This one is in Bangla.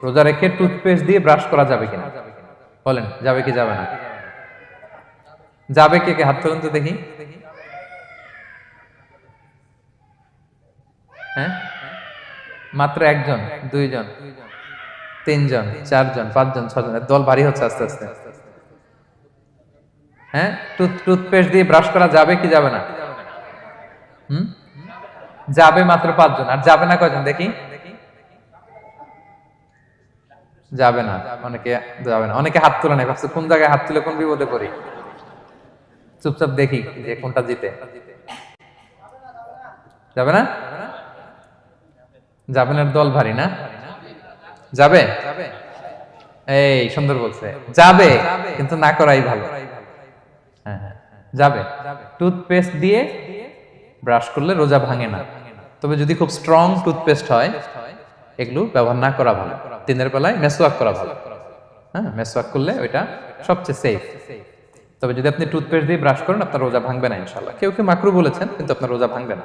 রোজা রেখে টুথপেস্ট দিয়ে ব্রাশ করা যাবে কিনা বলেন, যাবে কি যাবে না? যাবে, কে কে হাত তুলুন তো দেখি। হ্যাঁ, মাত্র একজন, দুইজন, তিনজন, চারজন, পাঁচজন, ছজন, দল ভারী হচ্ছে আস্তে আস্তে। হ্যাঁ, টুথপেস্ট দিয়ে ব্রাশ করা যাবে কি যাবে না? হুম, যাবে মাত্র পাঁচজন, আর যাবে না কয়জন দেখি? যাবে না, অনেকে যাবে না, অনেকে হাত তুলে নাই, ভাবছে কোন জায়গায় হাত তুলে কোন বিপদে পড়ি। চুপচাপ দেখি যে কোনটা জিতে। যাবে না? যাবে না, দল ভারী না? যাবে, এই সুন্দর বলছে, যাবে কিন্তু না করাই ভালো। হ্যাঁ হ্যাঁ, যাবে। টুথপেস্ট দিয়ে ব্রাশ করলে রোজা ভাঙে না, তবে যদি খুব স্ট্রং টুথপেস্ট হয় এগুলো ব্যবহার না করা ভালো। দিনের বেলায় মেসওয়াক করা ভালো। হ্যাঁ, মেসওয়াক করলে ওইটা সবচেয়ে সেফ। তবে যদি আপনি টুথপেস্ট দিয়ে ব্রাশ করেন আপনার রোজা ভাঙবে না ইনশাআল্লাহ। কেউ কেউ মাকরু বলেছেন, কিন্তু আপনার রোজা ভাঙবে না।